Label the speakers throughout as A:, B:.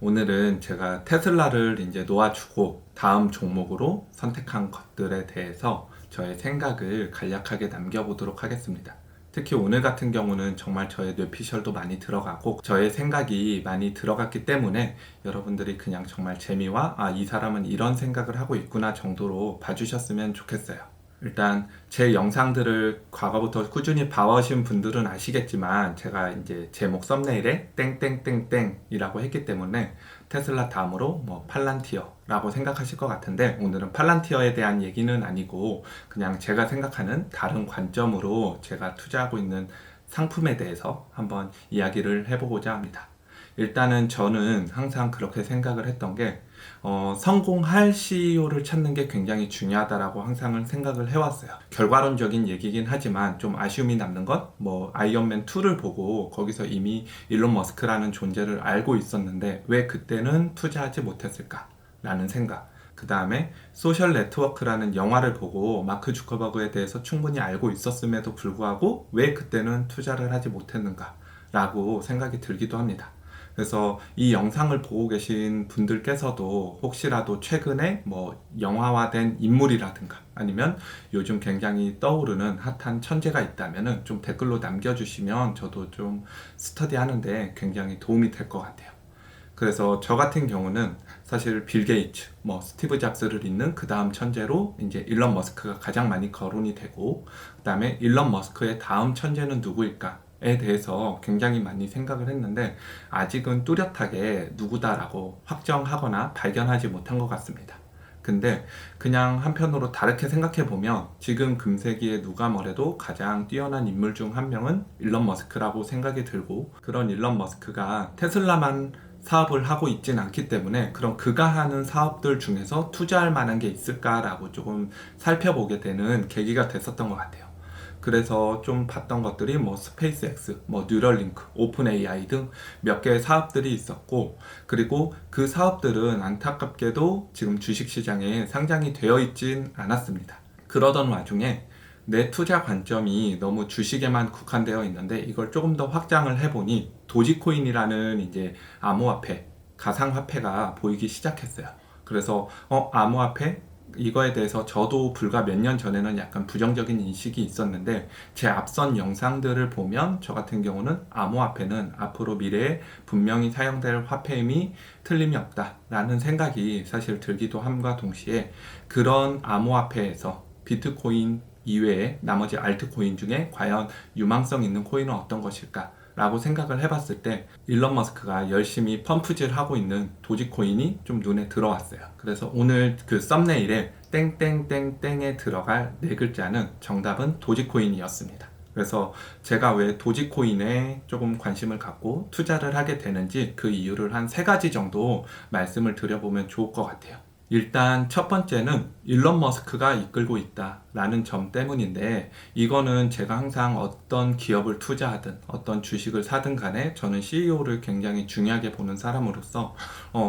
A: 오늘은 제가 테슬라를 이제 놓아주고 다음 종목으로 선택한 것들에 대해서 저의 생각을 간략하게 남겨보도록 하겠습니다. 특히 오늘 같은 경우는 정말 저의 뇌피셜도 많이 들어가고 저의 생각이 많이 들어갔기 때문에 여러분들이 그냥 정말 재미와 이 사람은 이런 생각을 하고 있구나 정도로 봐주셨으면 좋겠어요. 일단 제 영상들을 과거부터 꾸준히 봐오신 분들은 아시겠지만 제가 이제 제목 썸네일에 땡땡땡땡이라고 했기 때문에 테슬라 다음으로 뭐 팔란티어라고 생각하실 것 같은데, 오늘은 팔란티어에 대한 얘기는 아니고 그냥 제가 생각하는 다른 관점으로 제가 투자하고 있는 상품에 대해서 한번 이야기를 해보고자 합니다. 일단은 저는 항상 그렇게 생각을 했던 게 성공할 CEO를 찾는 게 굉장히 중요하다라고 항상 생각을 해왔어요. 결과론적인 얘기긴 하지만 좀 아쉬움이 남는 건 아이언맨 2를 보고 거기서 이미 일론 머스크라는 존재를 알고 있었는데 왜 그때는 투자하지 못했을까 라는 생각. 그 다음에 소셜 네트워크라는 영화를 보고 마크 주커버그에 대해서 충분히 알고 있었음에도 불구하고 왜 그때는 투자를 하지 못했는가 라고 생각이 들기도 합니다. 그래서 이 영상을 보고 계신 분들께서도 혹시라도 최근에 영화화된 인물이라든가 아니면 요즘 굉장히 떠오르는 핫한 천재가 있다면 좀 댓글로 남겨주시면 저도 좀 스터디 하는데 굉장히 도움이 될 것 같아요. 그래서 저 같은 경우는 사실 빌 게이츠, 스티브 잡스를 잇는 그 다음 천재로 이제 일론 머스크가 가장 많이 거론이 되고, 그 다음에 일론 머스크의 다음 천재는 누구일까에 대해서 굉장히 많이 생각을 했는데 아직은 뚜렷하게 누구다라고 확정하거나 발견하지 못한 것 같습니다. 근데 그냥 한편으로 다르게 생각해보면 지금 금세기에 누가 뭐래도 가장 뛰어난 인물 중 한 명은 일론 머스크라고 생각이 들고, 그런 일론 머스크가 테슬라만 사업을 하고 있진 않기 때문에 그럼 그가 하는 사업들 중에서 투자할 만한 게 있을까라고 조금 살펴보게 되는 계기가 됐었던 것 같아요. 그래서 좀 봤던 것들이 스페이스X, 뉴럴링크, 오픈 AI 등 몇 개의 사업들이 있었고, 그리고 그 사업들은 안타깝게도 지금 주식시장에 상장이 되어 있진 않았습니다. 그러던 와중에 내 투자 관점이 너무 주식에만 국한되어 있는데 이걸 조금 더 확장을 해보니 도지코인이라는 이제 암호화폐, 가상화폐가 보이기 시작했어요. 그래서 암호화폐? 이거에 대해서 저도 불과 몇 년 전에는 약간 부정적인 인식이 있었는데 제 앞선 영상들을 보면 저 같은 경우는 암호화폐는 앞으로 미래에 분명히 사용될 화폐임이 틀림이 없다라는 생각이 사실 들기도 함과 동시에 그런 암호화폐에서 비트코인 이외에 나머지 알트코인 중에 과연 유망성 있는 코인은 어떤 것일까? 라고 생각을 해봤을 때 일론 머스크가 열심히 펌프질 하고 있는 도지코인이 좀 눈에 들어왔어요. 그래서 오늘 그 썸네일에 땡땡땡땡에 들어갈 네 글자는 정답은 도지코인이었습니다. 그래서 제가 왜 도지코인에 조금 관심을 갖고 투자를 하게 되는지 그 이유를 한 세 가지 정도 말씀을 드려보면 좋을 것 같아요. 일단 첫 번째는 일론 머스크가 이끌고 있다라는 점 때문인데, 이거는 제가 항상 어떤 기업을 투자하든 어떤 주식을 사든 간에 저는 CEO를 굉장히 중요하게 보는 사람으로서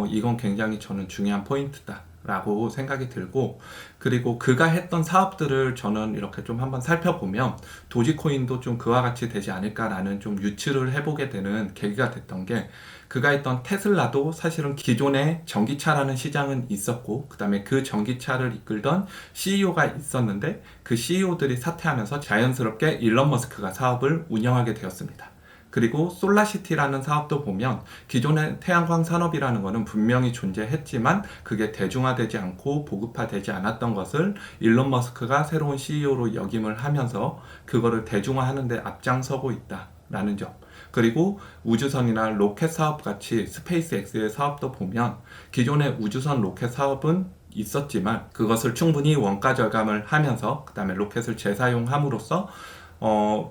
A: 이건 굉장히 저는 중요한 포인트다 라고 생각이 들고, 그리고 그가 했던 사업들을 저는 이렇게 좀 한번 살펴보면 도지코인도 좀 그와 같이 되지 않을까라는 좀 유추를 해보게 되는 계기가 됐던 게, 그가 했던 테슬라도 사실은 기존에 전기차라는 시장은 있었고 그 다음에 그 전기차를 이끌던 CEO가 있었는데 그 CEO들이 사퇴하면서 자연스럽게 일론 머스크가 사업을 운영하게 되었습니다. 그리고 솔라시티라는 사업도 보면 기존의 태양광 산업이라는 것은 분명히 존재했지만 그게 대중화되지 않고 보급화되지 않았던 것을 일론 머스크가 새로운 CEO로 역임을 하면서 그거를 대중화하는 데 앞장서고 있다라는 점. 그리고 우주선이나 로켓 사업 같이 스페이스X의 사업도 보면 기존의 우주선 로켓 사업은 있었지만 그것을 충분히 원가 절감을 하면서 그 다음에 로켓을 재사용함으로써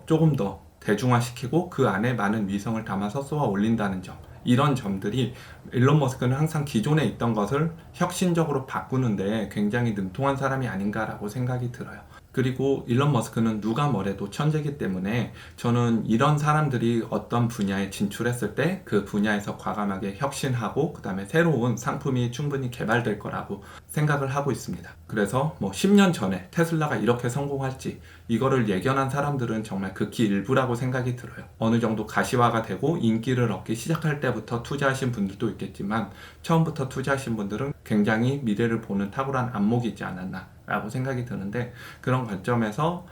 A: 조금 더 대중화시키고 그 안에 많은 위성을 담아서 쏘아 올린다는 점, 이런 점들이 일론 머스크는 항상 기존에 있던 것을 혁신적으로 바꾸는데 굉장히 능통한 사람이 아닌가라고 생각이 들어요. 그리고 일론 머스크는 누가 뭐래도 천재이기 때문에 저는 이런 사람들이 어떤 분야에 진출했을 때 그 분야에서 과감하게 혁신하고 그 다음에 새로운 상품이 충분히 개발될 거라고 생각을 하고 있습니다. 그래서 뭐 10년 전에 테슬라가 이렇게 성공할지 이거를 예견한 사람들은 정말 극히 일부라고 생각이 들어요. 어느 정도 가시화가 되고 인기를 얻기 시작할 때부터 투자하신 분들도 있겠지만 처음부터 투자하신 분들은 굉장히 미래를 보는 탁월한 안목이 있지 않았나 라고 생각이 드는데, 그런 관점에서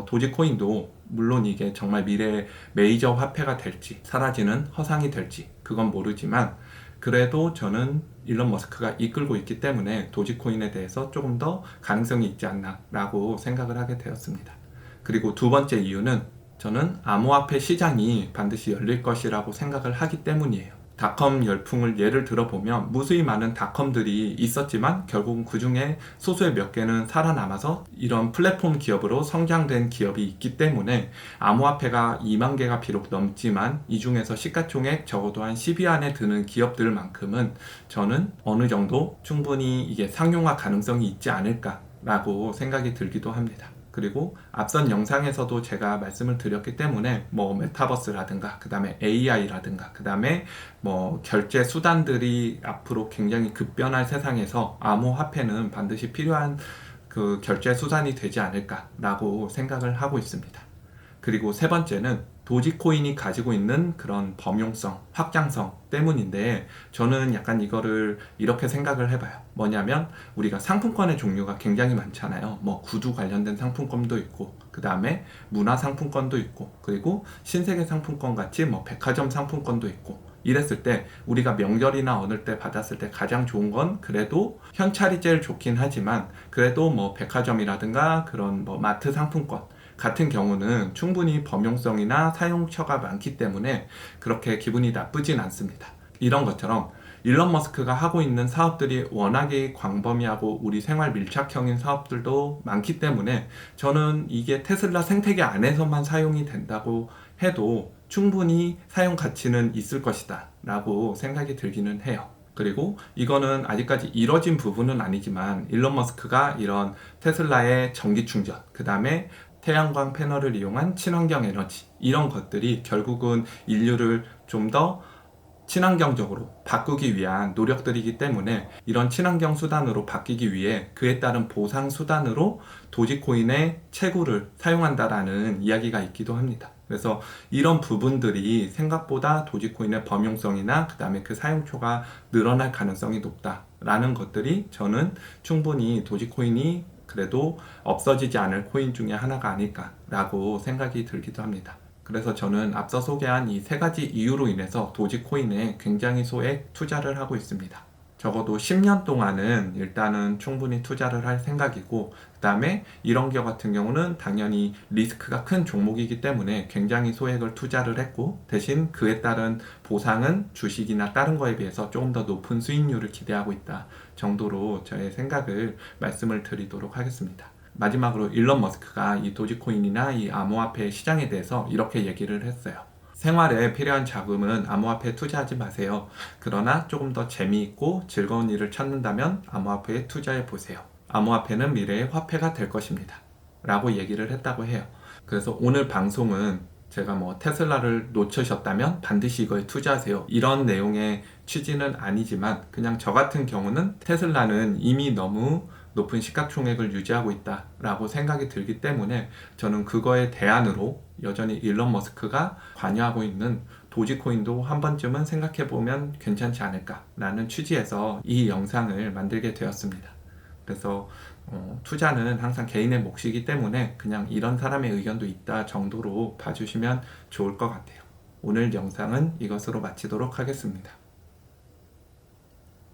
A: 도지코인도 물론 이게 정말 미래의 메이저 화폐가 될지 사라지는 허상이 될지 그건 모르지만, 그래도 저는 일론 머스크가 이끌고 있기 때문에 도지코인에 대해서 조금 더 가능성이 있지 않나 라고 생각을 하게 되었습니다. 그리고 두 번째 이유는 저는 암호화폐 시장이 반드시 열릴 것이라고 생각을 하기 때문이에요. 닷컴 열풍을 예를 들어보면 무수히 많은 닷컴들이 있었지만 결국은 그 중에 소수의 몇 개는 살아남아서 이런 플랫폼 기업으로 성장된 기업이 있기 때문에 암호화폐가 2만 개가 비록 넘지만 이 중에서 시가총액 적어도 한 10위 안에 드는 기업들만큼은 저는 어느 정도 충분히 이게 상용화 가능성이 있지 않을까라고 생각이 들기도 합니다. 그리고 앞선 영상에서도 제가 말씀을 드렸기 때문에 뭐 메타버스라든가 그 다음에 AI라든가 그 다음에 뭐 결제 수단들이 앞으로 굉장히 급변할 세상에서 암호화폐는 반드시 필요한 그 결제 수단이 되지 않을까라고 생각을 하고 있습니다. 그리고 세 번째는 도지코인이 가지고 있는 그런 범용성, 확장성 때문인데, 저는 약간 이거를 이렇게 생각을 해봐요. 뭐냐면 우리가 상품권의 종류가 굉장히 많잖아요. 뭐 구두 관련된 상품권도 있고 그 다음에 문화 상품권도 있고 그리고 신세계 상품권 같이 뭐 백화점 상품권도 있고, 이랬을 때 우리가 명절이나 어느 때 받았을 때 가장 좋은 건 그래도 현찰이 제일 좋긴 하지만 그래도 뭐 백화점이라든가 그런 뭐 마트 상품권 같은 경우는 충분히 범용성이나 사용처가 많기 때문에 그렇게 기분이 나쁘진 않습니다. 이런 것처럼 일론 머스크가 하고 있는 사업들이 워낙에 광범위하고 우리 생활 밀착형인 사업들도 많기 때문에 저는 이게 테슬라 생태계 안에서만 사용이 된다고 해도 충분히 사용 가치는 있을 것이다 라고 생각이 들기는 해요. 그리고 이거는 아직까지 이뤄진 부분은 아니지만 일론 머스크가 이런 테슬라의 전기 충전, 그 다음에 태양광 패널을 이용한 친환경 에너지, 이런 것들이 결국은 인류를 좀 더 친환경적으로 바꾸기 위한 노력들이기 때문에 이런 친환경 수단으로 바뀌기 위해 그에 따른 보상 수단으로 도지코인의 채굴을 사용한다라는 이야기가 있기도 합니다. 그래서 이런 부분들이 생각보다 도지코인의 범용성이나 그 다음에 그 사용처가 늘어날 가능성이 높다라는 것들이 저는 충분히 도지코인이 그래도 없어지지 않을 코인 중에 하나가 아닐까라고 생각이 들기도 합니다. 그래서 저는 앞서 소개한 이 세 가지 이유로 인해서 도지코인에 굉장히 소액 투자를 하고 있습니다. 적어도 10년 동안은 일단은 충분히 투자를 할 생각이고, 그 다음에 이런 기업 같은 경우는 당연히 리스크가 큰 종목이기 때문에 굉장히 소액을 투자를 했고, 대신 그에 따른 보상은 주식이나 다른 거에 비해서 조금 더 높은 수익률을 기대하고 있다 정도로 저의 생각을 말씀을 드리도록 하겠습니다. 마지막으로 일론 머스크가 이 도지코인이나 이 암호화폐 시장에 대해서 이렇게 얘기를 했어요. 생활에 필요한 자금은 암호화폐에 투자하지 마세요. 그러나 조금 더 재미있고 즐거운 일을 찾는다면 암호화폐에 투자해 보세요. 암호화폐는 미래의 화폐가 될 것입니다. 라고 얘기를 했다고 해요. 그래서 오늘 방송은 제가 뭐 테슬라를 놓치셨다면 반드시 이거에 투자하세요, 이런 내용의 취지는 아니지만, 그냥 저 같은 경우는 테슬라는 이미 너무 높은 시가총액을 유지하고 있다라고 생각이 들기 때문에 저는 그거에 대안으로 여전히 일론 머스크가 관여하고 있는 도지코인도 한 번쯤은 생각해보면 괜찮지 않을까라는 취지에서 이 영상을 만들게 되었습니다. 그래서 투자는 항상 개인의 몫이기 때문에 그냥 이런 사람의 의견도 있다 정도로 봐주시면 좋을 것 같아요. 오늘 영상은 이것으로 마치도록 하겠습니다.